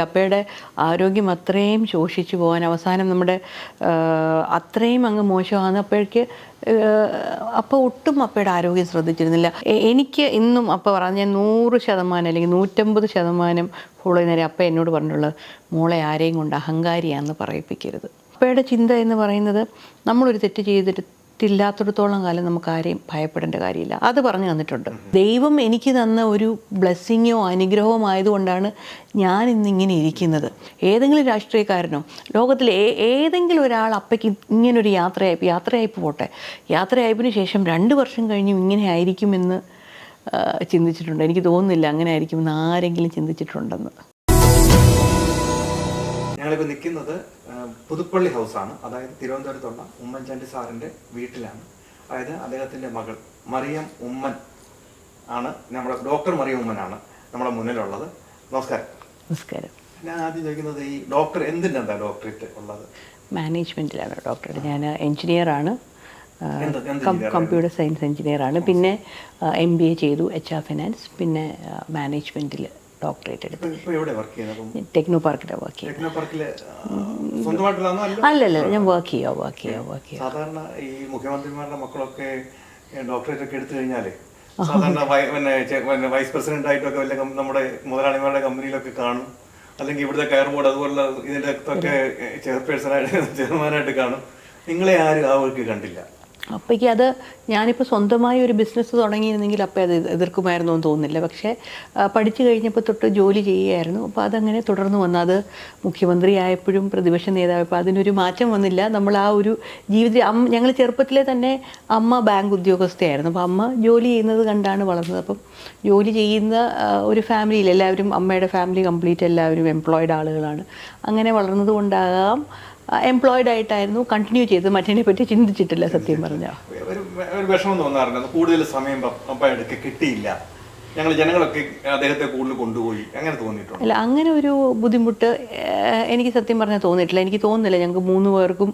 അപ്പയുടെ ആരോഗ്യം അത്രയും ശോഷിച്ചു പോകാൻ അവസാനം നമ്മുടെ അത്രയും അങ്ങ് മോശമാണ്. അപ്പോഴേക്ക് അപ്പോൾ ഒട്ടും അപ്പയുടെ ആരോഗ്യം ശ്രദ്ധിച്ചിരുന്നില്ല. എനിക്ക് ഇന്നും അപ്പ പറഞ്ഞ 100% അല്ലെങ്കിൽ 150% ഫോളോ ചെയ്യുന്നവരെ അപ്പ എന്നോട് പറഞ്ഞിട്ടുള്ളത്, മോളെ ആരെയും കൊണ്ട് അഹങ്കാരിയാണെന്ന് പറയിപ്പിക്കരുത്. അപ്പയുടെ ചിന്ത എന്ന് പറയുന്നത്, നമ്മളൊരു തെറ്റ് ചെയ്തിട്ടില്ലാത്തിടത്തോളം കാലം നമുക്ക് ആരെയും ഭയപ്പെടേണ്ട കാര്യമില്ല. അത് പറഞ്ഞു തന്നിട്ടുണ്ട്. ദൈവം എനിക്ക് തന്ന ഒരു ബ്ലെസ്സിങ്ങോ അനുഗ്രഹമോ ആയതുകൊണ്ടാണ് ഞാൻ ഇന്നിങ്ങനെ ഇരിക്കുന്നത്. ഏതെങ്കിലും രാഷ്ട്രീയക്കാരനോ ലോകത്തിലെ ഏതെങ്കിലും ഒരാൾ അപ്പയ്ക്ക് ഇങ്ങനൊരു യാത്രയയപ്പ് പോട്ടെ, യാത്രയയപ്പിന് ശേഷം 2 വർഷം കഴിഞ്ഞും ഇങ്ങനെ ആയിരിക്കുമെന്ന് ചിന്തിച്ചിട്ടുണ്ട്. എനിക്ക് തോന്നുന്നില്ല അങ്ങനെ ആയിരിക്കുമെന്ന് ആരെങ്കിലും ചിന്തിച്ചിട്ടുണ്ടെന്ന്. ഞങ്ങളിപ്പോൾ നിൽക്കുന്നത് പുതുപ്പള്ളി ഹൗസാണ്. അതായത് തിരുവനന്തപുരത്തുള്ള ഉമ്മൻചാണ്ടി സാറിൻ്റെ വീട്ടിലാണ്. അതായത് അദ്ദേഹത്തിൻ്റെ മകൾ മറിയം ഉമ്മൻ ആണ്, നമ്മുടെ ഡോക്ടർ മറിയം ഉമ്മനാണ് നമ്മുടെ മുന്നിലുള്ളത്. നമസ്കാരം. നമസ്കാരം. ഞാൻ ആദ്യം ചോദിക്കുന്നത്, ഈ ഡോക്ടർ എന്തിനെന്താ ഡോക്ടറേറ്റ് ഉള്ളത്? മാനേജ്മെൻറ്റിലാണ് ഡോക്ടറേറ്റ്. ഞാൻ എൻജിനീയറാണ്, കമ്പ്യൂട്ടർ സയൻസ് എൻജിനീയറാണ്. പിന്നെ MBA ചെയ്തു, HR ഫിനാൻസ്. പിന്നെ മാനേജ്മെൻറ്റിൽ ഡോക്ടറേറ്റ് എടുത്തു. ടെക്നോ പാർക്കിലാണ് വർക്ക് ചെയ്യുന്നത്. അല്ലല്ല, ഞാൻ വർക്ക് ചെയ്യുക. സാധാരണ ഈ മുഖ്യമന്ത്രിമാരുടെ മക്കളൊക്കെ ഡോക്ടറേറ്റ് ഒക്കെ എടുത്തു കഴിഞ്ഞാൽ സാധാരണ വൈസ് പ്രസിഡന്റ് ആയിട്ടൊക്കെ വല്ല നമ്മുടെ മുതലാളിമാരുടെ കമ്പനിയിലൊക്കെ കാണും, അല്ലെങ്കിൽ ഇവിടുത്തെ കയർ ബോർഡ് അതുപോലുള്ള ഇതിൻ്റെ ഒക്കെ ചെയർമാനായിട്ട് കാണും. നിങ്ങളെ ആരും ആ വർക്ക് കണ്ടില്ല. അപ്പയ്ക്ക് അത് ഞാനിപ്പോൾ സ്വന്തമായി ഒരു ബിസിനസ് തുടങ്ങിയിരുന്നെങ്കിൽ അപ്പം അത് എതിർക്കുമായിരുന്നു എന്ന് തോന്നുന്നില്ല. പക്ഷേ പഠിച്ചു കഴിഞ്ഞപ്പോൾ തൊട്ട് ജോലി ചെയ്യുകയായിരുന്നു. അപ്പോൾ അതങ്ങനെ തുടർന്ന് വന്നു. അത് മുഖ്യമന്ത്രി ആയപ്പോഴും പ്രതിപക്ഷ നേതാവായപ്പോൾ അതിനൊരു മാറ്റം വന്നില്ല. നമ്മൾ ആ ഒരു ഞങ്ങൾ ചെറുപ്പത്തിലെ തന്നെ അമ്മ ബാങ്ക് ഉദ്യോഗസ്ഥയായിരുന്നു. അപ്പോൾ അമ്മ ജോലി ചെയ്യുന്നത് കണ്ടാണ് വളർന്നത്. അപ്പം ജോലി ചെയ്യുന്ന ഒരു ഫാമിലിയിൽ എല്ലാവരും, അമ്മയുടെ ഫാമിലി കംപ്ലീറ്റ് എല്ലാവരും എംപ്ലോയിഡ് ആളുകളാണ്. അങ്ങനെ വളർന്നത് കൊണ്ടാകാം എംപ്ലോയിഡ് ആയിട്ടായിരുന്നു കണ്ടിന്യൂ ചെയ്ത്. മറ്റതിനെ പറ്റി ചിന്തിച്ചിട്ടില്ല സത്യം പറഞ്ഞാൽ. ഒരു വിഷമം തോന്നാറുണ്ട്, കൂടുതൽ സമയം അപ്പയ്ക്ക് കിട്ടിയില്ല, ഞങ്ങൾ ജനങ്ങളൊക്കെ അദ്ദേഹത്തെ കൂടുതൽ കൊണ്ടുപോയി, അങ്ങനെ തോന്നിയിട്ടുണ്ട്? അല്ല, അങ്ങനെ ഒരു ബുദ്ധിമുട്ട് എനിക്ക് സത്യം പറഞ്ഞാൽ തോന്നിയിട്ടില്ല. എനിക്ക് തോന്നുന്നില്ല ഞങ്ങൾക്ക് 3 പേർക്കും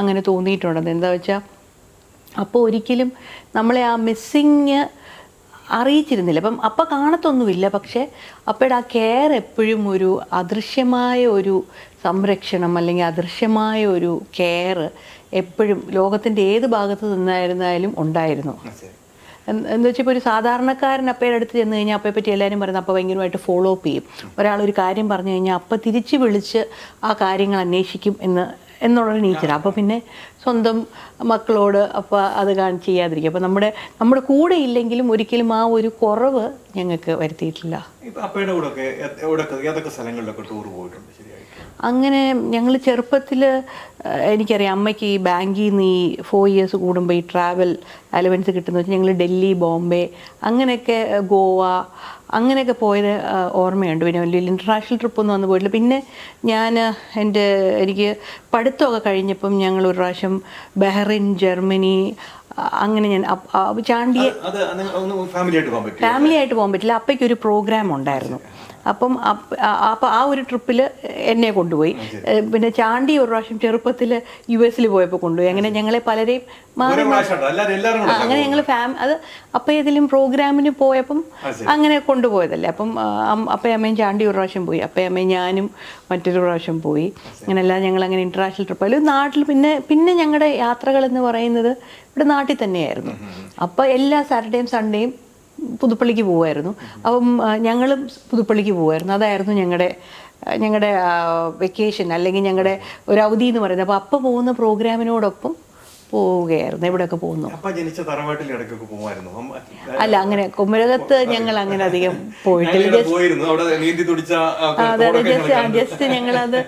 അങ്ങനെ തോന്നിയിട്ടുണ്ടെന്ന്. എന്താ വെച്ചാൽ അപ്പോൾ ഒരിക്കലും നമ്മളെ ആ മിസ്സിങ് അറിയിച്ചിരുന്നില്ല. അപ്പം അപ്പം കാണത്തൊന്നുമില്ല, പക്ഷേ അപ്പയുടെ ആ കെയർ എപ്പോഴും ഒരു അദൃശ്യമായ ഒരു സംരക്ഷണം അല്ലെങ്കിൽ അദൃശ്യമായ ഒരു കെയർ എപ്പോഴും ലോകത്തിൻ്റെ ഏത് ഭാഗത്ത് നിന്നായിരുന്നാലും ഉണ്ടായിരുന്നു. എന്ന് വെച്ചാൽ ഇപ്പോൾ ഒരു സാധാരണക്കാരൻ അപ്പയുടെ അടുത്ത് ചെന്ന് കഴിഞ്ഞാൽ അപ്പയെ പറ്റി എല്ലാവരും പറയുന്നത് അപ്പ ഭയങ്കരമായിട്ട് ഫോളോ അപ്പ് ചെയ്യും. ഒരാളൊരു കാര്യം പറഞ്ഞു കഴിഞ്ഞാൽ അപ്പം തിരിച്ച് വിളിച്ച് ആ കാര്യങ്ങൾ അന്വേഷിക്കും എന്നുള്ളൊരു നേച്ചർ. അപ്പോൾ പിന്നെ സ്വന്തം മക്കളോട് അപ്പോൾ അത് ചെയ്യാതിരിക്കും. അപ്പോൾ നമ്മുടെ കൂടെ ഇല്ലെങ്കിലും ഒരിക്കലും ആ ഒരു കുറവ് ഞങ്ങൾക്ക് വരുത്തിയിട്ടില്ല. അങ്ങനെ ഞങ്ങൾ ചെറുപ്പത്തിൽ എനിക്കറിയാം, അമ്മയ്ക്ക് ഈ ബാങ്കിൽ നിന്ന് ഈ 4 years കൂടുമ്പോൾ ഈ ട്രാവൽ അലവൻസ് കിട്ടുന്ന വെച്ചാൽ ഞങ്ങൾ ഡൽഹി, ബോംബെ, അങ്ങനെയൊക്കെ ഗോവ അങ്ങനെയൊക്കെ പോയത് ഓർമ്മയുണ്ട്. പിന്നെ വലിയ ഇൻ്റർനാഷണൽ ട്രിപ്പൊന്നും വന്ന് പോയിട്ടില്ല. പിന്നെ എനിക്ക് പഠിത്തമൊക്കെ കഴിഞ്ഞപ്പം ഞങ്ങൾ ഒരു പ്രാവശ്യം ബഹ്റിൻ, ജർമ്മനി, അങ്ങനെ ഞാൻ ഫാമിലിയായിട്ട് പോകാൻ പറ്റില്ല. അപ്പയ്ക്കൊരു പ്രോഗ്രാം ഉണ്ടായിരുന്നു. അപ്പം ആ ഒരു ട്രിപ്പിൽ എന്നെ കൊണ്ടുപോയി. പിന്നെ ചാണ്ടി ഒരു പ്രാവശ്യം ചെറുപ്പത്തിൽ US പോയപ്പോൾ കൊണ്ടുപോയി. അങ്ങനെ ഞങ്ങളെ പലരെയും അങ്ങനെ ഞങ്ങൾ അത് അപ്പം ഏതെങ്കിലും പ്രോഗ്രാമിന് പോയപ്പം അങ്ങനെ കൊണ്ടുപോയതല്ലേ. അപ്പം അപ്പയമ്മയും ചാണ്ടി ഒരു പ്രാവശ്യം പോയി, അപ്പയമ്മയും ഞാനും മറ്റൊരു പ്രാവശ്യം പോയി. അങ്ങനെയല്ല ഞങ്ങളങ്ങനെ ഇൻ്റർനാഷണൽ ട്രിപ്പ്. അതിൽ നാട്ടിൽ പിന്നെ ഞങ്ങളുടെ യാത്രകളെന്ന് പറയുന്നത് ഇവിടെ നാട്ടിൽ തന്നെയായിരുന്നു. അപ്പോൾ എല്ലാ സാറ്റർഡേയും സൺഡേയും പുതുപ്പള്ളിക്ക് പോകുമായിരുന്നു. അപ്പം ഞങ്ങളും പുതുപ്പള്ളിക്ക് പോകുമായിരുന്നു. അതായിരുന്നു ഞങ്ങളുടെ വെക്കേഷൻ അല്ലെങ്കിൽ ഞങ്ങളുടെ ഒരു അവധി എന്ന് പറയുന്നത്. അപ്പോൾ അപ്പം പോകുന്ന പ്രോഗ്രാമിനോടൊപ്പം പോവുകയായിരുന്നു. എവിടെയൊക്കെ പോകുന്നു. അല്ല, അങ്ങനെ കുമരകത്ത് ഞങ്ങൾ അങ്ങനെ അധികം പോയിട്ടില്ല. ജസ്റ്റ് ഞങ്ങളത്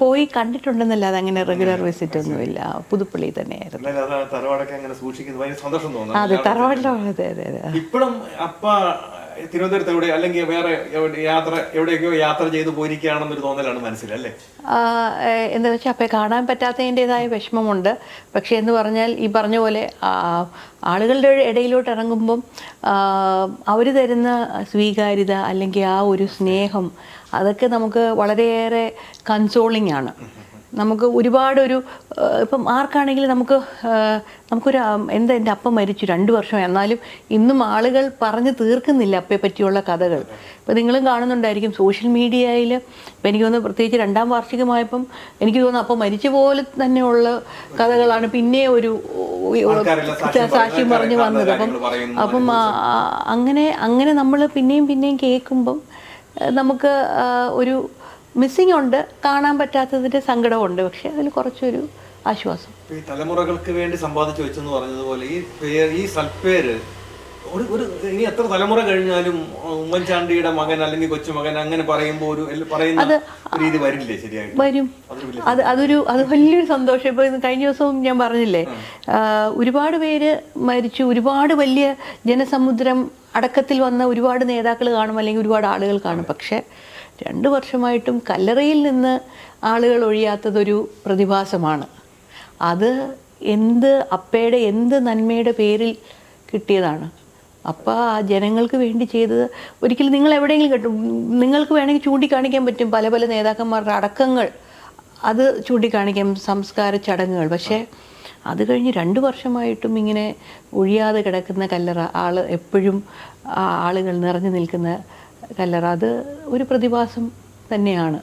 പോയി കണ്ടിട്ടുണ്ടെന്നല്ലാതെ അങ്ങനെ റെഗുലർ വിസിറ്റ് ഒന്നുമില്ല. പുതുപ്പള്ളി തന്നെയായിരുന്നു. അതെ, തറവാട്ടിലോ. അതെ അതെ അതെ. ഇപ്പോഴും തിരുവനന്തപുരത്ത് എവിടെ അല്ലെങ്കിൽ വേറെ എവിടെയൊക്കെയോ യാത്ര ചെയ്ത് പോയിരിക്കുകയാണെന്നൊരു തോന്നലാണ് മനസ്സിലല്ലേ? എന്താ വെച്ചാൽ അപ്പം കാണാൻ പറ്റാത്തതിൻ്റെതായ വിഷമമുണ്ട്. പക്ഷേ എന്ന് പറഞ്ഞാൽ ഈ പറഞ്ഞ പോലെ ആളുകളുടെ ഇടയിലോട്ട് ഇറങ്ങുമ്പം അവർ തരുന്ന സ്വീകാര്യത അല്ലെങ്കിൽ ആ ഒരു സ്നേഹം, അതൊക്കെ നമുക്ക് വളരെയേറെ കൺസോളിംഗ് ആണ്. നമുക്ക് ഒരുപാടൊരു ഇപ്പം ആർക്കാണെങ്കിലും നമുക്കൊരു എന്താ എൻ്റെ അപ്പം മരിച്ചു 2 വർഷം, എന്നാലും ഇന്നും ആളുകൾ പറഞ്ഞ് തീർക്കുന്നില്ല അപ്പയെ പറ്റിയുള്ള കഥകൾ. ഇപ്പം നിങ്ങളും കാണുന്നുണ്ടായിരിക്കും സോഷ്യൽ മീഡിയയിൽ. ഇപ്പം എനിക്ക് തോന്നുന്നു പ്രത്യേകിച്ച് 2ാം വാർഷികമായപ്പം എനിക്ക് തോന്നുന്നു അപ്പം മരിച്ച പോലെ തന്നെയുള്ള കഥകളാണ് പിന്നെ ഒരു സാക്ഷ്യം പറഞ്ഞു വന്നത്. അപ്പം അങ്ങനെ നമ്മൾ പിന്നെയും കേൾക്കുമ്പം നമുക്ക് ഒരു മിസ്സിംഗ് ഉണ്ട്, കാണാൻ പറ്റാത്തതിൻ്റെ സങ്കടമുണ്ട്. പക്ഷെ അതിൽ കുറച്ചൊരു ആശ്വാസം. ഈ തലമുറകൾക്ക് വേണ്ടി സമ്പാദിച്ചു വെച്ചെന്ന് പറഞ്ഞതുപോലെ ഈ സൽപ്പേര് ഒരു ഇനി എത്ര തലമുറ കഴിഞ്ഞാലും ഉമ്മൻചാണ്ടിയുടെ മകൻ അല്ലെങ്കിൽ കൊച്ചുമകൻ അങ്ങനെ പറയുമ്പോൾ പറയുന്ന രീതി വരില്ലേ? ശരിയായിട്ട് വരും. അത് വലിയൊരു സന്തോഷം. ഇപ്പോൾ കഴിഞ്ഞ ദിവസവും ഞാൻ പറഞ്ഞില്ലേ, ഒരുപാട് പേര് മരിച്ചു, ഒരുപാട് വലിയ ജനസമുദ്രം അടക്കത്തിൽ വന്ന ഒരുപാട് നേതാക്കൾ കാണും, അല്ലെങ്കിൽ ഒരുപാട് ആളുകൾ കാണും. പക്ഷേ 2 വർഷമായിട്ടും കല്ലറയിൽ നിന്ന് ആളുകൾ ഒഴിയാത്തതൊരു പ്രതിഭാസമാണ്. അത് അപ്പയുടെ എന്ത് നന്മയുടെ പേരിൽ കിട്ടിയതാണ്. അപ്പോൾ ആ ജനങ്ങൾക്ക് വേണ്ടി ചെയ്തത് ഒരിക്കലും നിങ്ങൾ എവിടെയെങ്കിലും കിട്ടും, നിങ്ങൾക്ക് വേണമെങ്കിൽ ചൂണ്ടിക്കാണിക്കാൻ പറ്റും പല പല നേതാക്കന്മാരുടെ അടക്കങ്ങൾ, അത് ചൂണ്ടിക്കാണിക്കാം, സംസ്കാര ചടങ്ങുകൾ. പക്ഷേ അത് കഴിഞ്ഞ് 2 വർഷമായിട്ടും ഇങ്ങനെ ഒഴിയാതെ കിടക്കുന്ന കല്ലറ, എപ്പോഴും ആളുകൾ നിറഞ്ഞു നിൽക്കുന്ന കല്ലറ, അത് ഒരു പ്രതിഭാസം തന്നെയാണ്.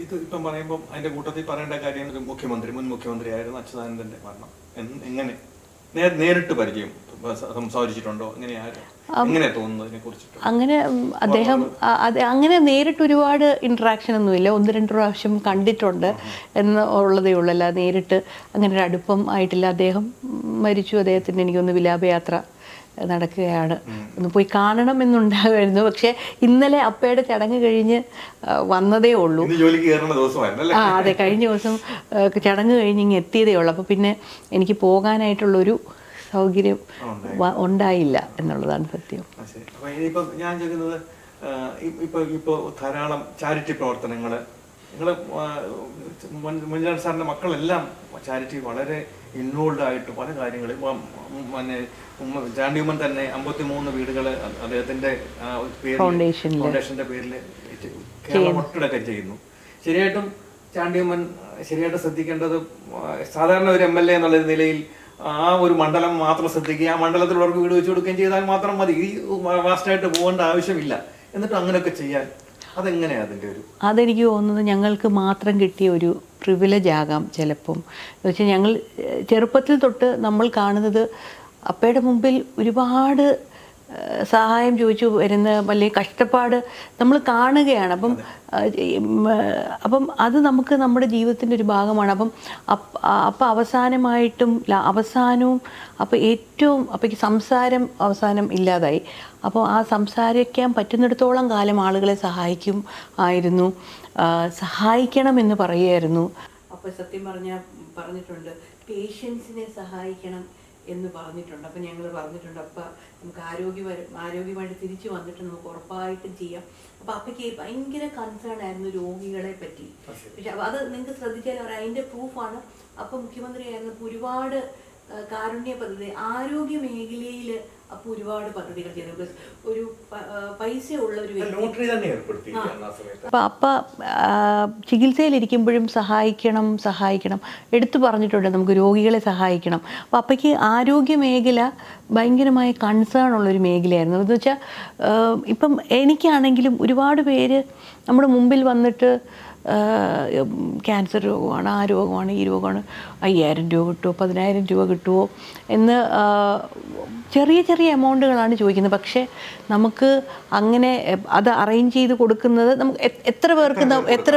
ഇത് ഇപ്പം പറയുമ്പോൾ അതിന്റെ കൂട്ടത്തിൽ പറയേണ്ട കാര്യം മുൻ മുഖ്യമന്ത്രിയായിരുന്ന അച്യുതാനന്ദന്റെ മരണം എങ്ങനെ നേരിട്ട് പരിചയം സംസാരിച്ചിട്ടുണ്ടോ? എങ്ങനെ തോന്നുന്നതിനെ കുറിച്ചിട്ട്? അങ്ങനെ അദ്ദേഹം അങ്ങനെ നേരിട്ട് ഒരുപാട് ഇൻട്രാക്ഷൻ ഒന്നുമില്ല, 1-2 പ്രാവശ്യം കണ്ടിട്ടുണ്ട് എന്ന് ഉള്ളതേ ഉള്ളൂ. അല്ല നേരിട്ട് അങ്ങനെ ഒരു അടുപ്പം ആയിട്ടില്ല. അദ്ദേഹം മരിച്ചു, അദ്ദേഹത്തിൻ്റെ എനിക്കൊന്ന് വിലാപയാത്ര നടക്കുകയാണ്, ഒന്ന് പോയി കാണണം എന്നുണ്ടാകുമായിരുന്നു. പക്ഷേ ഇന്നലെ അപ്പയുടെ ചടങ്ങ് കഴിഞ്ഞ് വന്നതേ ഉള്ളൂ. അതെ, കഴിഞ്ഞ ദിവസം ചടങ്ങ് കഴിഞ്ഞ് ഇങ്ങ് എത്തിയതേ ഉള്ളൂ. അപ്പോൾ പിന്നെ എനിക്ക് പോകാനായിട്ടുള്ളൊരു സൗകര്യം ഉണ്ടായില്ല എന്നുള്ളതാണ് സത്യം. ഇനിയിപ്പോൾ ഞാൻ ചോദിക്കുന്നത്, ഇപ്പോൾ ധാരാളം ചാരിറ്റി പ്രവർത്തനങ്ങൾ നിങ്ങൾ മുൻചാണ്ടി സാറിൻ്റെ മക്കളെല്ലാം ചാരിറ്റി വളരെ ഇൻവോൾവ് ആയിട്ട് പല കാര്യങ്ങളും, ചാണ്ടി ഉമ്മൻ തന്നെ 53 വീടുകൾ അദ്ദേഹത്തിൻ്റെ ഫൗണ്ടേഷൻ്റെ പേരിൽ കേരളം ഒട്ടിടൊക്കെ ചെയ്യുന്നു. ശരിയായിട്ടും ചാണ്ടി ഉമ്മൻ ശരിയായിട്ട് ശ്രദ്ധിക്കേണ്ടത്, സാധാരണ ഒരു MLA എന്നുള്ള നിലയിൽ ആ ഒരു മണ്ഡലം മാത്രം ശ്രദ്ധിക്കുക, ആ മണ്ഡലത്തിലുള്ളവർക്ക് വീട് വെച്ച് കൊടുക്കുകയും ചെയ്താൽ മാത്രം മതി, ഈ വാസ്റ്റായിട്ട് പോകേണ്ട ആവശ്യമില്ല. എന്നിട്ട് അങ്ങനെയൊക്കെ ചെയ്യാൻ അതെങ്ങനെയാണ് അതിൻ്റെ അതെനിക്ക് തോന്നുന്നത് ഞങ്ങൾക്ക് മാത്രം കിട്ടിയ ഒരു പ്രിവിലേജ് ആകാം ചിലപ്പം. എന്ന് വെച്ചാൽ ഞങ്ങൾ ചെറുപ്പത്തിൽ തൊട്ട് നമ്മൾ കാണുന്നത് അപ്പയുടെ മുമ്പിൽ ഒരുപാട് സഹായം ചോദിച്ചു വരുന്ന വലിയ കഷ്ടപ്പാട് നമ്മൾ കാണുകയാണ്. അപ്പം അത് നമുക്ക് നമ്മുടെ ജീവിതത്തിൻ്റെ ഒരു ഭാഗമാണ്. അപ്പം അവസാനവും അപ്പയ്ക്ക് സംസാരം അവസാനം ഇല്ലാതായി. അപ്പോൾ ആ സംസാരിക്കാൻ പറ്റുന്നിടത്തോളം കാലം ആളുകളെ ആയിരുന്നു, സഹായിക്കണമെന്ന് പറയുമായിരുന്നു. അപ്പോൾ സത്യം പറഞ്ഞിട്ടുണ്ട്, പേഷ്യൻസിനെ സഹായിക്കണം എന്ന് പറഞ്ഞിട്ടുണ്ട്. അപ്പം ഞങ്ങൾ പറഞ്ഞിട്ടുണ്ട്, അപ്പം നമുക്ക് ആരോഗ്യമായിട്ട് തിരിച്ചു വന്നിട്ട് നമുക്ക് ഉറപ്പായിട്ടും ചെയ്യാം. അപ്പം അപ്പയ്ക്ക് ഭയങ്കര കൺസേൺ ആയിരുന്നു രോഗികളെ പറ്റി. പക്ഷെ അത് നിങ്ങൾക്ക് ശ്രദ്ധിച്ചാൽ അതിൻ്റെ പ്രൂഫാണ്. അപ്പം മുഖ്യമന്ത്രിയായിരുന്നപ്പോൾ ഒരുപാട് കാരുണ്യ പദ്ധതി, ആരോഗ്യ മേഖലയിൽ അപ്പോൾ ഒരുപാട് പദ്ധതികൾ ചെയ്തു. ഒരു പൈസ ഉള്ള ഒരു വ്യക്തി അപ്പ ചികിത്സയിലിരിക്കുമ്പോഴും സഹായിക്കണം എടുത്തു പറഞ്ഞിട്ടുണ്ട്, നമുക്ക് രോഗികളെ സഹായിക്കണം. അപ്പം അപ്പയ്ക്ക് ആരോഗ്യ മേഖല ഭയങ്കരമായ കൺസേൺ ഉള്ളൊരു മേഖലയായിരുന്നു. എന്ന് വെച്ചാൽ ഇപ്പം എനിക്കാണെങ്കിലും ഒരുപാട് പേര് നമ്മുടെ മുമ്പിൽ വന്നിട്ട് ക്യാൻസർ രോഗമാണ്, ആ രോഗമാണ്, ഈ രോഗമാണ്, 5000 രൂപ കിട്ടുമോ, 10000 രൂപ കിട്ടുമോ എന്ന് ചെറിയ എമൗണ്ടുകളാണ് ചോദിക്കുന്നത്. പക്ഷേ നമുക്ക് അങ്ങനെ അത് അറേഞ്ച് ചെയ്ത് കൊടുക്കുന്നത് നമുക്ക് എത്ര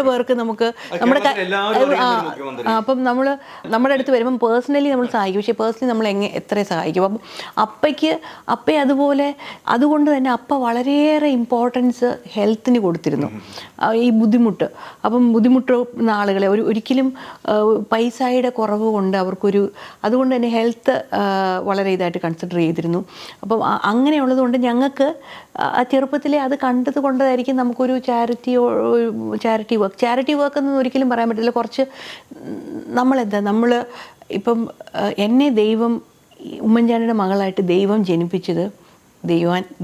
പേർക്ക് നമുക്ക് നമ്മുടെ അപ്പം നമ്മുടെ അടുത്ത് വരുമ്പം പേഴ്സണലി നമ്മൾ സഹായിക്കും. പക്ഷേ പേഴ്സണലി നമ്മൾ എത്ര സഹായിക്കും. അപ്പം അപ്പയെ അതുകൊണ്ട് തന്നെ അപ്പ വളരെയേറെ ഇമ്പോർട്ടൻസ് ഹെൽത്തിന് കൊടുത്തിരുന്നു. ഈ ബുദ്ധിമുട്ട്, അപ്പം ബുദ്ധിമുട്ടുന്ന ആളുകളെ ഒരിക്കലും പൈസയുടെ കുറവ് കൊണ്ട് അതുകൊണ്ട് തന്നെ ഹെൽത്ത് വളരെ ഇതായിട്ട് കൺസിഡർ ചെയ്തിരുന്നു. അപ്പം അങ്ങനെയുള്ളത് കൊണ്ട് ഞങ്ങൾക്ക് ആ ചെറുപ്പത്തിലെ അത് കണ്ടത് കൊണ്ടായിരിക്കും നമുക്കൊരു ചാരിറ്റി വർക്ക് എന്നൊന്നും ഒരിക്കലും പറയാൻ പറ്റില്ല. കുറച്ച് നമ്മൾ ഇപ്പം എന്നെ ഉമ്മൻചാണ്ടിയുടെ മകളായിട്ട് ദൈവം ജനിപ്പിച്ചത്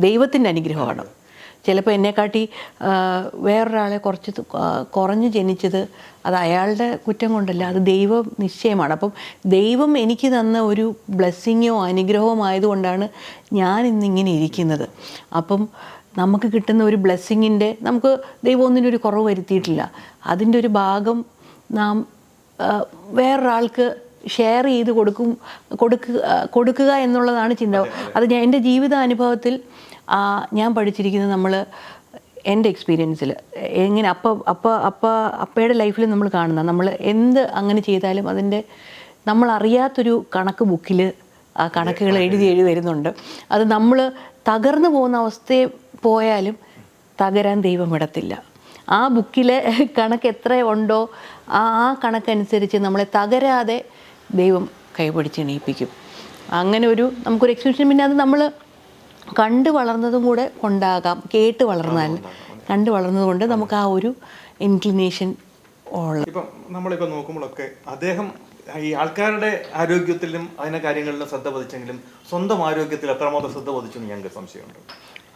ദൈവത്തിൻ്റെ അനുഗ്രഹമാണ്. ചിലപ്പോൾ എന്നെക്കാട്ടി വേറൊരാളെ കുറഞ്ഞ് ജനിച്ചത് അത് അയാളുടെ കുറ്റം കൊണ്ടല്ല, അത് ദൈവ നിശ്ചയമാണ്. അപ്പം ദൈവം എനിക്ക് തന്ന ഒരു ബ്ലെസ്സിങ്ങോ അനുഗ്രഹമോ ആയതുകൊണ്ടാണ് ഞാൻ ഇന്നിങ്ങനെ ഇരിക്കുന്നത്. അപ്പം നമുക്ക് കിട്ടുന്ന ഒരു ബ്ലെസ്സിങ്ങിൻ്റെ നമുക്ക് ദൈവം ഒന്നിനൊരു കുറവ് വരുത്തിയിട്ടില്ല. അതിൻ്റെ ഒരു ഭാഗം നാം വേറൊരാൾക്ക് ഷെയർ ചെയ്ത് കൊടുക്കുക എന്നുള്ളതാണ് ചിന്ത. അത് എൻ്റെ ജീവിതാനുഭവത്തിൽ ഞാൻ പഠിച്ചിരിക്കുന്നത്, എൻ്റെ എക്സ്പീരിയൻസിൽ എങ്ങനെ അപ്പയുടെ ലൈഫിൽ നമ്മൾ കാണുന്ന നമ്മൾ എന്ത് അങ്ങനെ ചെയ്താലും അതിൻ്റെ നമ്മളറിയാത്തൊരു കണക്ക് ബുക്കിൽ ആ കണക്കുകൾ എഴുതി വരുന്നുണ്ട്. അത് നമ്മൾ തകർന്നു പോകുന്ന അവസ്ഥയെ പോയാലും തകരാൻ ദൈവം വിടത്തില്ല. ആ ബുക്കിലെ കണക്ക് എത്ര ഉണ്ടോ ആ കണക്കനുസരിച്ച് നമ്മളെ തകരാതെ ദൈവം കൈപിടിച്ച് എണീപ്പിക്കും. അങ്ങനെ നമുക്കൊരു എക്സ്പീരിയൻസ്. പിന്നെ അത് നമ്മൾ കണ്ടു വളർന്നതും കൂടെ കൊണ്ടാകാം. കേട്ട് കണ്ടു വളർന്നതുകൊണ്ട് നമുക്ക് ആ ഒരു ഇൻക്ലിനേഷൻ ഉള്ള. ഇപ്പം നമ്മളിപ്പോൾ നോക്കുമ്പോഴൊക്കെ അദ്ദേഹം ഈ ആൾക്കാരുടെ ആരോഗ്യത്തിലും അതിനെ കാര്യങ്ങളിലും ശ്രദ്ധ പതിച്ചെങ്കിലും സ്വന്തം ആരോഗ്യത്തിൽ എത്രമാത്രം ശ്രദ്ധ പതിച്ചെന്ന് ഞങ്ങൾക്ക് സംശയമുണ്ട്.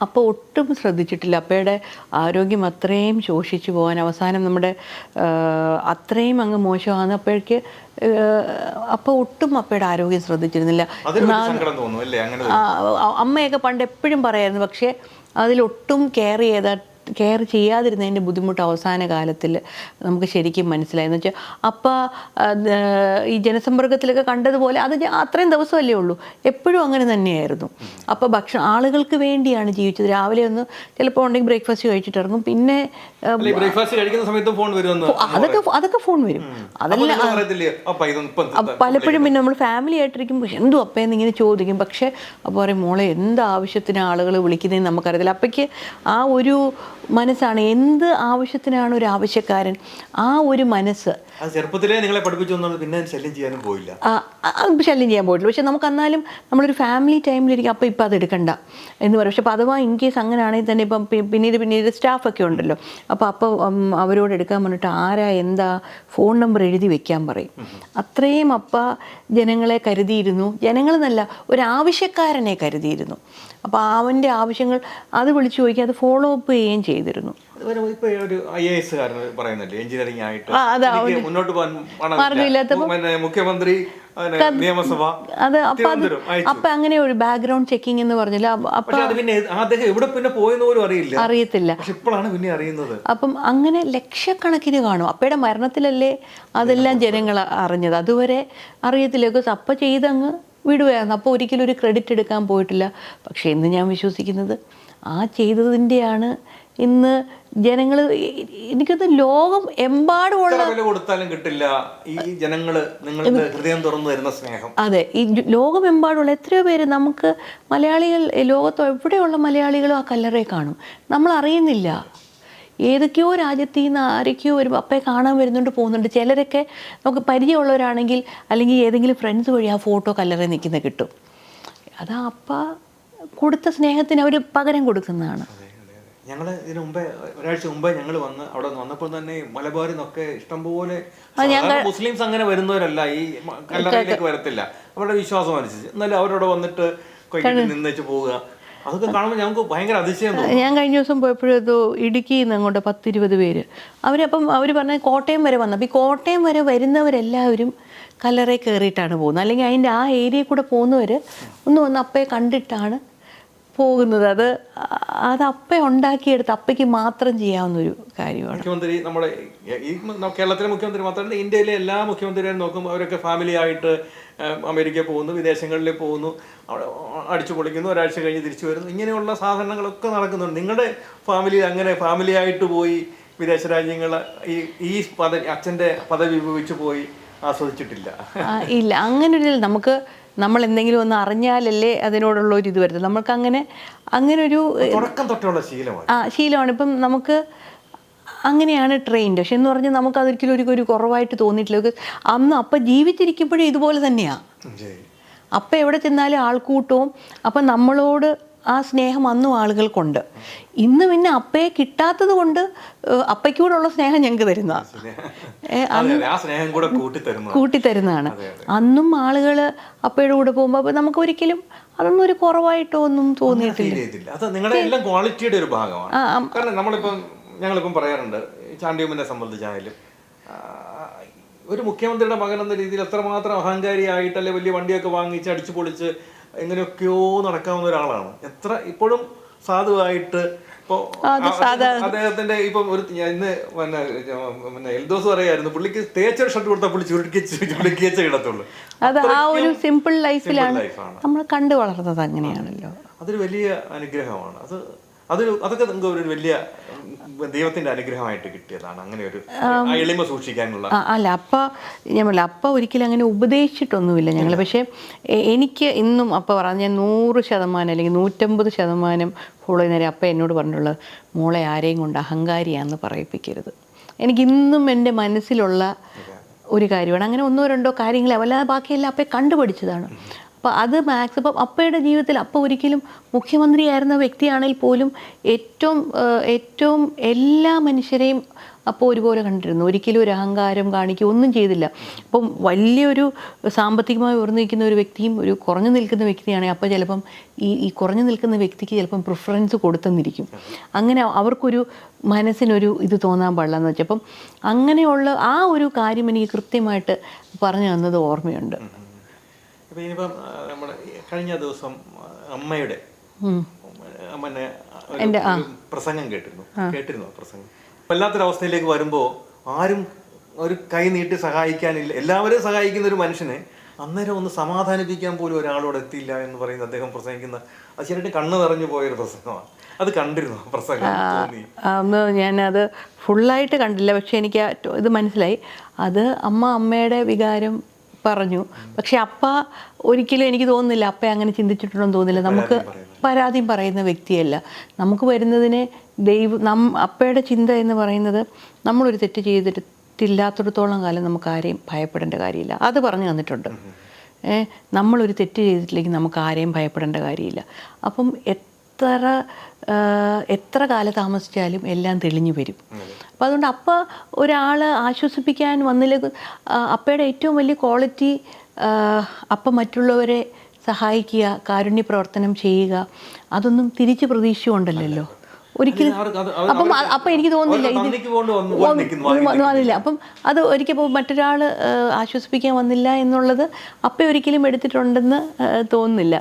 അപ്പോൾ ഒട്ടും ശ്രദ്ധിച്ചിട്ടില്ല. അപ്പയുടെ ആരോഗ്യം അത്രയും ശോഷിച്ചു പോകാൻ അവസാനം നമ്മുടെ അത്രയും അങ്ങ് മോശമാണ്. അപ്പോഴേക്ക് ഒട്ടും അപ്പയുടെ ആരോഗ്യം ശ്രദ്ധിച്ചിരുന്നില്ല. അമ്മയൊക്കെ പണ്ട് എപ്പോഴും പറയായിരുന്നു. പക്ഷേ അതിലൊട്ടും കെയർ ചെയ്യാതിരുന്നതിൻ്റെ ബുദ്ധിമുട്ട് അവസാന കാലത്തിൽ നമുക്ക് ശരിക്കും മനസ്സിലായെന്ന് വെച്ചാൽ ഈ ജനസമ്പർക്കത്തിലൊക്കെ കണ്ടതുപോലെ അത് അത്രയും ദിവസമല്ലേ ഉള്ളൂ, എപ്പോഴും അങ്ങനെ തന്നെയായിരുന്നു. അപ്പോൾ ആളുകൾക്ക് വേണ്ടിയാണ് ജീവിച്ചത്. രാവിലെ ഒന്ന് ചിലപ്പോൾ ഉണ്ടെങ്കിൽ ബ്രേക്ക്ഫാസ്റ്റ് കഴിച്ചിട്ട് ഇറങ്ങും. പിന്നെ അതൊക്കെ ഫോൺ വരും. അതെല്ലാം പലപ്പോഴും പിന്നെ നമ്മൾ ഫാമിലി ആയിട്ടിരിക്കുമ്പോൾ എന്തോ അപ്പയെന്ന് ഇങ്ങനെ ചോദിക്കും. പക്ഷേ അപ്പോൾ പറയും, മോളെ എന്ത് ആവശ്യത്തിന് ആളുകൾ വിളിക്കുന്നതെന്ന് നമുക്കറിയത്തില്ല. അപ്പയ്ക്ക് ആ ഒരു മനസ്സാണ്, എന്ത് ആവശ്യത്തിനാണ് ഒരു ആവശ്യക്കാരൻ, ആ ഒരു മനസ്സ്. ചെറുപ്പത്തിലേ നിങ്ങളെ പഠിപ്പിച്ചു പിന്നെ ശല്യം ചെയ്യാനും പോയില്ല. ശല്യം ചെയ്യാൻ പോയിട്ടില്ല. പക്ഷെ നമുക്ക് എന്നാലും നമ്മളൊരു ഫാമിലി ടൈമിലിരിക്കും. ഇപ്പം അത് എടുക്കണ്ട എന്ന് പറയും. പക്ഷെ അഥവാ ഇൻ കേസ് അങ്ങനെയാണെങ്കിൽ തന്നെ ഇപ്പം പിന്നീട് സ്റ്റാഫൊക്കെ ഉണ്ടല്ലോ, അപ്പം അവരോട് എടുക്കാൻ പറഞ്ഞിട്ട് ആരാ എന്താ ഫോൺ നമ്പർ എഴുതി വെക്കാൻ പറയും. അത്രയും ജനങ്ങളെ കരുതിയിരുന്നു. ജനങ്ങളെന്നല്ല, ഒരാവശ്യക്കാരനെ കരുതിയിരുന്നു. അപ്പോൾ അവൻ്റെ ആവശ്യങ്ങൾ അത് വിളിച്ചു ചോദിക്കുക, അത് ഫോളോ അപ്പ് ചെയ്യുകയും ചെയ്തിരുന്നു. ഇപ്പൊ ഒരു IAS പറയുന്നില്ലേ, എഞ്ചിനീയറിംഗ് ആയിട്ട് മുന്നോട്ട് പോകാൻ മുഖ്യമന്ത്രി നിയമസഭ അത് അപ്പൊ അങ്ങനെ ഒരു ബാക്ക്ഗ്രൗണ്ട് ചെക്കിംഗ് എന്ന് പറഞ്ഞില്ല. അറിയത്തില്ല. അപ്പം അങ്ങനെ ലക്ഷക്കണക്കിന് കാണും. അപ്പയുടെ മരണത്തിലല്ലേ അതെല്ലാം ജനങ്ങൾ അറിഞ്ഞത്. അതുവരെ അറിയത്തില്ല. അപ്പ ചെയ്തങ്ങ് വിടുകയായിരുന്നു. അപ്പോൾ ഒരിക്കലും ഒരു ക്രെഡിറ്റ് എടുക്കാൻ പോയിട്ടില്ല. പക്ഷേ ഇന്ന് ഞാൻ വിശ്വസിക്കുന്നത് ആ ചെയ്തതിൻ്റെയാണ് ഇന്ന് ജനങ്ങൾ, എനിക്കത് ലോകം എമ്പാടുമുള്ള വില കൊടുത്താലും കിട്ടില്ല ഈ ജനങ്ങൾ നിങ്ങളുടെ ഹൃദയം തുറന്നു തരുന്ന സ്നേഹം. അതെ, ഈ ലോകമെമ്പാടുള്ള എത്രയോ പേര്, നമുക്ക് മലയാളികൾ, ലോകത്ത് എവിടെയുള്ള മലയാളികളും ആ കല്ലറയെ കാണും. നമ്മൾ അറിയുന്നില്ല. ഏതൊക്കെയോ രാജ്യത്തു നിന്ന് ആരൊക്കെയോ വരുമ്പോൾ അപ്പയെ കാണാൻ വരുന്നുണ്ട്, പോകുന്നുണ്ട്. ചിലരൊക്കെ നമുക്ക് പരിചയമുള്ളവരാണെങ്കിൽ അല്ലെങ്കിൽ ഏതെങ്കിലും ഫ്രണ്ട്സ് വഴി ആ ഫോട്ടോ കല്ലറയിൽ നിൽക്കുന്ന കിട്ടും. അത് അപ്പ കൊടുത്ത സ്നേഹത്തിന് അവർ പകരം കൊടുക്കുന്നതാണ്. ഞങ്ങൾ ഇതിനു മുമ്പേ ഒരാഴ്ച മുമ്പേ ഞങ്ങൾ അവിടെ വന്നപ്പോൾ തന്നെ മലബാറിൽ നിന്നൊക്കെ ഇഷ്ടംപോലെ മുസ്ലിംസ് അങ്ങനെ വരുന്നവരല്ല, ഈ കല്ലറയിലേക്ക് വരത്തില്ല, അവരുടെ വിശ്വാസം അനുസരിച്ച്. എന്നാലും അവരോട് വന്നിട്ട് നിന്നേച്ച് പോവുക, അതൊക്കെ കാണുമ്പോൾ ഞങ്ങൾക്ക് ഭയങ്കര അതിശയം. ഞാൻ കഴിഞ്ഞ ദിവസം പോയപ്പോഴേതോ ഇടുക്കിയിൽ നിന്ന് അങ്ങോട്ട് 10-20 പേര് അവർ പറഞ്ഞ കോട്ടയം വരെ വന്നു. അപ്പോൾ ഈ കോട്ടയം വരെ വരുന്നവരെല്ലാവരും കല്ലറയിൽ കയറിയിട്ടാണ് പോകുന്നത്. അല്ലെങ്കിൽ അതിൻ്റെ ആ ഏരിയയിൽ കൂടെ പോകുന്നവർ ഒന്ന് വന്ന് അപ്പയെ കണ്ടിട്ടാണ് പോകുന്നത്. അത് അപ്പ ഉണ്ടാക്കിയെടുത്ത് അപ്പയ്ക്ക് മാത്രം ചെയ്യാവുന്നൊരു കാര്യമാണ്. മുഖ്യമന്ത്രി, നമ്മുടെ ഈ കേരളത്തിലെ മുഖ്യമന്ത്രി മാത്രമല്ല, ഇന്ത്യയിലെ എല്ലാ മുഖ്യമന്ത്രിമാരും നോക്കുമ്പോൾ അവരൊക്കെ ഫാമിലി ആയിട്ട് അമേരിക്കയിൽ പോകുന്നു, വിദേശങ്ങളിൽ പോകുന്നു, അവിടെ അടിച്ചു പൊളിക്കുന്നു, ഒരാഴ്ച കഴിഞ്ഞ് തിരിച്ചു വരുന്നു. ഇങ്ങനെയുള്ള സാധനങ്ങളൊക്കെ നടക്കുന്നുണ്ട്. നിങ്ങളുടെ ഫാമിലി അങ്ങനെ ഫാമിലി ആയിട്ട് പോയി വിദേശ രാജ്യങ്ങൾ ഈ അച്ഛൻ്റെ പദവി ഉപയോഗിച്ച് പോയി ആസ്വദിച്ചിട്ടില്ല? ഇല്ല, അങ്ങനൊരു നമ്മൾ എന്തെങ്കിലും ഒന്ന് അറിഞ്ഞാലല്ലേ അതിനോടുള്ള ഒരു ഇത് വരുന്നത്. നമുക്ക് അങ്ങനൊരു തുടക്കം തൊട്ടുള്ള ശീലമാണ്. ഇപ്പം നമുക്ക് അങ്ങനെയാണ് ട്രെയിൻഡ്. പക്ഷെ എന്ന് പറഞ്ഞാൽ നമുക്ക് അതൊരിക്കലും ഒരു കുറവായിട്ട് തോന്നിയിട്ടില്ല. അന്ന് അപ്പം ജീവിച്ചിരിക്കുമ്പോഴേ ഇതുപോലെ തന്നെയാണ്. അപ്പം എവിടെ ചെന്നാലും ആൾക്കൂട്ടവും. അപ്പം നമ്മളോട് ആ സ്നേഹം അന്നും ആളുകൾക്കുണ്ട്. ഇന്ന് പിന്നെ അപ്പയെ കിട്ടാത്തത് കൊണ്ട് അപ്പയ്ക്കൂടുള്ള സ്നേഹം ഞങ്ങൾക്ക് തരുന്നതാണ്. ആ സ്നേഹം കൂടെ കൂട്ടിത്തരുന്നതാണ്. അന്നും ആളുകൾ അപ്പയുടെ കൂടെ പോകുമ്പോൾ അപ്പോൾ നമുക്ക് ഒരിക്കലും അതൊന്നും ഒരു കുറവായിട്ടോ ഒന്നും തോന്നിയിട്ടില്ല. അത് നിങ്ങളുടെ എല്ലാം ക്വാളിറ്റിയുടെ ഒരു ഭാഗമാണ്. കാരണം നമ്മളിപ്പം ഞങ്ങളിപ്പം പറയാറുണ്ട്, ചാണ്ടിയമ്മനെ സംബന്ധിച്ചായാലും ഒരു മുഖ്യമന്ത്രിയുടെ മകൻ എന്ന രീതിയിൽ എത്രമാത്രം അഹങ്കാരിയായിട്ടല്ലേ വലിയ വണ്ടിയൊക്കെ വാങ്ങിച്ച് അടിച്ചു പൊളിച്ച് എങ്ങനെയൊക്കെയോ നടക്കാവുന്ന ഒരാളാണ്. എത്ര ഇപ്പോഴും സാധുവായിട്ട് ഇപ്പോൾ അദ്ദേഹത്തിന്റെ ഇപ്പം ഒരു ഇന്ന് പിന്നെ എൽദോസ് പറയായിരുന്നു, പുള്ളിക്ക് തേച്ചൊരു ഷർട്ട് കൊടുത്താൽ പുള്ളി ചുരുക്കിച്ച കിടത്തുള്ളൂ. അത് ആ ഒരു സിമ്പിൾ ലൈഫിലാണ് നമ്മൾ കണ്ടു വളർന്നത്. അങ്ങനെയാണല്ലോ. അതൊരു വലിയ അനുഗ്രഹമാണ്. അതൊക്കെ നിങ്ങൾക്ക് ഒരു വലിയ ദൈവത്തിന്റെ അനുഗ്രഹമായിട്ട് കിട്ടിയതാണ്, അങ്ങനെ ഒരു എളിമ സൂക്ഷിക്കാനുള്ള. അല്ല, ഞാൻ പറഞ്ഞില്ല, അപ്പ ഒരിക്കലും അങ്ങനെ ഉപദേശിച്ചിട്ടൊന്നുമില്ല ഞങ്ങൾ. പക്ഷേ എനിക്ക് ഇന്നും അപ്പ പറഞ്ഞ 100% അല്ലെങ്കിൽ 150% ഫോളോ ചെയ്യുന്നവരെ അപ്പ എന്നോട് പറഞ്ഞിട്ടുള്ളത്, മോളെ ആരെയും കൊണ്ട് അഹങ്കാരിയാണെന്ന് പറയിപ്പിക്കരുത്. എനിക്കിന്നും എൻ്റെ മനസ്സിലുള്ള ഒരു കാര്യമാണ്. അങ്ങനെ 1-2 കാര്യങ്ങൾ അല്ലാതെ ബാക്കിയെല്ലാം അപ്പയെ കണ്ടുപഠിച്ചതാണ്. അപ്പോൾ അത് മാക്സിമം അപ്പയുടെ ജീവിതത്തിൽ അപ്പ ഒരിക്കലും മുഖ്യമന്ത്രിയായിരുന്ന വ്യക്തിയാണെങ്കിൽ പോലും ഏറ്റവും എല്ലാ മനുഷ്യരെയും അപ്പോൾ ഒരുപോലെ കണ്ടിരുന്നു. ഒരിക്കലും ഒരു അഹങ്കാരം കാണിക്കുക ഒന്നും ചെയ്തില്ല. അപ്പം വലിയൊരു സാമ്പത്തികമായി ഉയർന്നു നിൽക്കുന്ന ഒരു വ്യക്തിയും ഒരു കുറഞ്ഞു നിൽക്കുന്ന വ്യക്തിയാണെങ്കിൽ അപ്പോൾ ചിലപ്പം ഈ കുറഞ്ഞു നിൽക്കുന്ന വ്യക്തിക്ക് ചിലപ്പം പ്രിഫറൻസ് കൊടുത്തെന്നിരിക്കും. അങ്ങനെ അവർക്കൊരു മനസ്സിനൊരു ഇത് തോന്നാൻ പാടില്ല എന്ന് വെച്ചപ്പം അങ്ങനെയുള്ള ആ ഒരു കാര്യം എനിക്ക് കൃത്യമായിട്ട് പറഞ്ഞു തന്നത് ഓർമ്മയുണ്ട്. ഇപ്പം ഇനിയിപ്പം നമ്മുടെ കഴിഞ്ഞ ദിവസം അമ്മയുടെ പ്രസംഗം കേട്ടിരുന്നു പ്രസംഗം. വല്ലാത്തൊരവസ്ഥയിലേക്ക് വരുമ്പോൾ ആരും ഒരു കൈ നീട്ടി സഹായിക്കാനില്ല. എല്ലാവരും സഹായിക്കുന്ന ഒരു മനുഷ്യനെ അന്നേരം ഒന്ന് സമാധാനിപ്പിക്കാൻ പോലും ഒരാളോട് എത്തിയില്ല എന്ന് പറയുന്നത് അദ്ദേഹം പ്രസംഗിക്കുന്ന അത് ശരിയായിട്ട് കണ്ണ് നിറഞ്ഞു പോയൊരു പ്രസംഗമാണ്. അത് കണ്ടിരുന്നു പ്രസംഗം? ഞാനത് ഫുള്ളായിട്ട് കണ്ടില്ല, പക്ഷെ എനിക്ക് ഇത് മനസ്സിലായി. അത് അമ്മയുടെ വികാരം പറഞ്ഞു. പക്ഷെ അപ്പ ഒരിക്കലും എനിക്ക് തോന്നുന്നില്ല അപ്പ അങ്ങനെ ചിന്തിച്ചിട്ടുണ്ടെന്ന് തോന്നുന്നില്ല. നമുക്ക് പരാതിയും പറയുന്ന വ്യക്തിയല്ല. നമുക്ക് വരുന്നതിനെ അപ്പയുടെ ചിന്ത എന്ന് പറയുന്നത് നമ്മളൊരു തെറ്റ് ചെയ്തിട്ടില്ലാത്തിടത്തോളം കാലം നമുക്ക് ആരെയും ഭയപ്പെടേണ്ട കാര്യമില്ല. അത് പറഞ്ഞു തന്നിട്ടുണ്ട്. നമ്മളൊരു തെറ്റ് ചെയ്തിട്ടില്ലെങ്കിൽ നമുക്ക് ആരെയും ഭയപ്പെടേണ്ട കാര്യമില്ല. അപ്പം എത്ര കാലം താമസിച്ചാലും എല്ലാം തെളിഞ്ഞു വരും. അപ്പോൾ അതുകൊണ്ട് അപ്പ ഒരാൾ ആശ്വസിപ്പിക്കാൻ വന്നില്ല. അപ്പയുടെ ഏറ്റവും വലിയ ക്വാളിറ്റി അപ്പ മറ്റുള്ളവരെ സഹായിക്കുക, കാരുണ്യ പ്രവർത്തനം ചെയ്യുക, അതൊന്നും തിരിച്ച് പ്രതീക്ഷിച്ചുകൊണ്ടല്ലോ ഒരിക്കലും. അപ്പം എനിക്ക് തോന്നുന്നില്ല വന്നില്ല. അപ്പം അത് ഒരിക്കൽ മറ്റൊരാൾ ആശ്വസിപ്പിക്കാൻ വന്നില്ല എന്നുള്ളത് അപ്പ ഒരിക്കലും എടുത്തിട്ടുണ്ടെന്ന് തോന്നുന്നില്ല.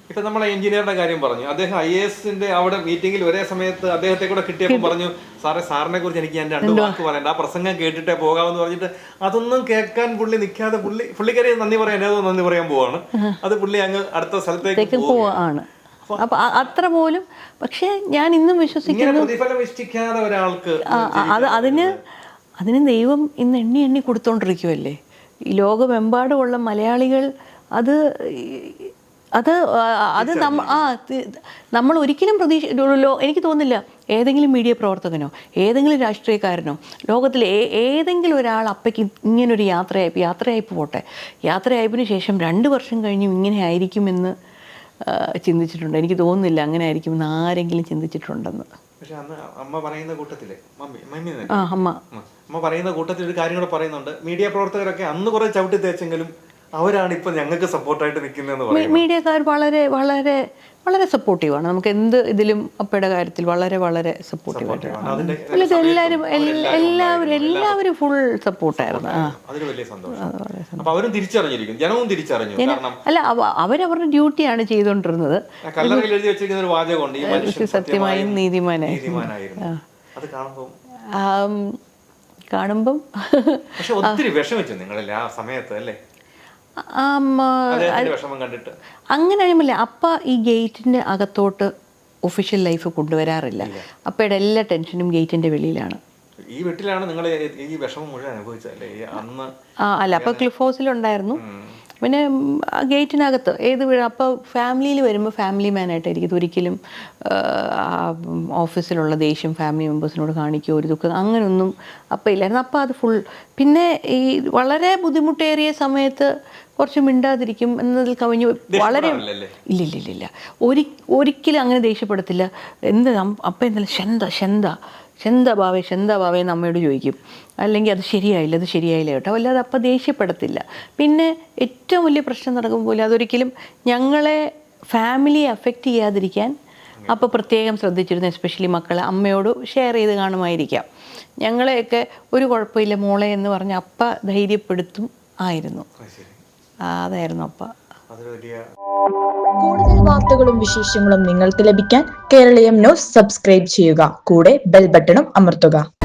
ഇപ്പൊ നമ്മളെ എഞ്ചിനീയറുടെ കാര്യം പറഞ്ഞു. അദ്ദേഹം IAS അവിടെ മീറ്റിംഗിൽ ഒരേ സമയത്ത് അദ്ദേഹത്തെ കൂടെ കിട്ടിയപ്പോൾ പറഞ്ഞു, സാറിനെ കുറിച്ച് എനിക്ക് ഞാൻ 2 വാക്ക് പറയണ്ട, ആ പ്രസംഗം കേട്ടിട്ടേ പോകാമെന്ന് പറഞ്ഞിട്ട് അതൊന്നും കേൾക്കാൻ പുള്ളി നിൽക്കാതെ പുള്ളിക്കാരി നന്ദി പറയാൻ പോവാണ്. അത് പുള്ളി അങ്ങ് അടുത്ത സ്ഥലത്തേക്ക് പോവാണ്. അപ്പൊ അത്ര പോലും. പക്ഷെ ഞാൻ ഇന്നും വിശ്വസിക്കുന്നു പ്രതിഫലം ഇഷ്ടിക്കാതെ ഒരാൾക്ക് അതിന് ദൈവം ഇന്ന് എണ്ണി കൊടുത്തോണ്ടിരിക്കുവല്ലേ. ഈ ലോകമെമ്പാടുമുള്ള മലയാളികൾ നമ്മൾ ഒരിക്കലും എനിക്ക് തോന്നുന്നില്ല ഏതെങ്കിലും മീഡിയ പ്രവർത്തകനോ ഏതെങ്കിലും രാഷ്ട്രീയക്കാരനോ ലോകത്തിലെ ഏതെങ്കിലും ഒരാൾ അപ്പയ്ക്ക് ഇങ്ങനൊരു യാത്രയയപ്പ് പോട്ടെ, യാത്രയയപ്പിന് ശേഷം 2 വർഷം കഴിഞ്ഞും ഇങ്ങനെ ആയിരിക്കുമെന്ന് ചിന്തിച്ചിട്ടുണ്ട്. എനിക്ക് തോന്നുന്നില്ല അങ്ങനെ ആയിരിക്കുമെന്ന് ആരെങ്കിലും ചിന്തിച്ചിട്ടുണ്ടെന്ന്. പക്ഷെ അന്ന് അമ്മ പറയുന്ന കൂട്ടത്തില് അമ്മ പറയുന്ന കൂട്ടത്തിൽ ഒരു കാര്യം കൂടെ പറയുന്നുണ്ട്. മീഡിയ പ്രവർത്തകരൊക്കെ അന്ന് കുറെ ചവിട്ടി തേച്ചെങ്കിലും അവരാണ് ഇപ്പൊ ഞങ്ങൾക്ക് സപ്പോർട്ടായിട്ട് നിൽക്കുന്നതെന്ന് പറയും. മീഡിയക്കാർ വളരെ വളരെ വളരെ സപ്പോർട്ടീവാണ്. നമുക്ക് എന്ത് ഇതിലും അപ്പയുടെ കാര്യത്തിൽ വളരെ വളരെ സപ്പോർട്ടീവായിട്ട് എല്ലാവരും ഫുൾ സപ്പോർട്ടായിരുന്നു. അല്ല, അവരവരുടെ ഡ്യൂട്ടിയാണ് ചെയ്തുകൊണ്ടിരുന്നത്. സത്യമായും നീതിമാനായിരുന്നു. കാണുമ്പം ഒത്തിരി വിഷമിച്ചു നിങ്ങളല്ലേ ആ സമയത്ത് അല്ലേ? അങ്ങനെയാണില്ല. അപ്പ ഈ ഗേറ്റിന്റെ അകത്തോട്ട് ഒഫീഷ്യൽ ലൈഫ് കൊണ്ടുവരാറില്ല. അപ്പയുടെ എല്ലാ ടെൻഷനും ഗേറ്റിന്റെ വെളിയിലാണ്. ഈ വീട്ടിലാണ് നിങ്ങൾ ഈ വിഷമം മുഴുവൻ അനുഭവിച്ചല്ലേ അന്ന്? അല്ല, അപ്പൊ ക്ലിഫ് ഹൗസിലുണ്ടായിരുന്നു. പിന്നെ ഗേറ്റിനകത്ത് അപ്പോൾ ഫാമിലിയിൽ വരുമ്പോൾ ഫാമിലി മാനായിട്ടായിരിക്കും. ഒരിക്കലും ഓഫീസിലുള്ള ദേഷ്യം ഫാമിലി മെമ്പേഴ്സിനോട് കാണിക്കുകയോ ഒരു ദുഃഖം അങ്ങനെയൊന്നും അപ്പം ഇല്ലായിരുന്നു. അപ്പം അത് ഫുൾ. പിന്നെ ഈ വളരെ ബുദ്ധിമുട്ടേറിയ സമയത്ത് കുറച്ച് മിണ്ടാതിരിക്കും എന്നതിൽ കവിഞ്ഞ് വളരെ ഇല്ല ഒരിക്കലും അങ്ങനെ ദേഷ്യപ്പെടത്തില്ല. അപ്പം എന്തായാലും ശന്ത എന്താ ഭാവേ എന്ന് അമ്മയോട് ചോദിക്കും. അല്ലെങ്കിൽ അത് ശരിയായില്ല കേട്ടോ, അല്ലാതെ അപ്പം ദേഷ്യപ്പെടത്തില്ല. പിന്നെ ഏറ്റവും വലിയ പ്രശ്നം നടക്കുമ്പോൾ അതൊരിക്കലും ഞങ്ങളെ ഫാമിലിയെ അഫക്റ്റ് ചെയ്യാതിരിക്കാൻ അപ്പോൾ പ്രത്യേകം ശ്രദ്ധിച്ചിരുന്നു. എസ്പെഷ്യലി മക്കളെ അമ്മയോട് ഷെയർ ചെയ്ത് കാണുമായിരിക്കാം. ഞങ്ങളെയൊക്കെ ഒരു കുഴപ്പമില്ല മോളെ എന്ന് പറഞ്ഞ് അപ്പ ധൈര്യപ്പെടുത്തും ആയിരുന്നു. അതായിരുന്നു അപ്പ. കൂടുതൽ വാർത്തകളും വിശേഷങ്ങളും നിങ്ങൾക്ക് ലഭിക്കാൻ കേരളീയം ന്യൂസ് സബ്സ്ക്രൈബ് ചെയ്യുക. കൂടെ ബെൽ ബട്ടണും അമർത്തുക.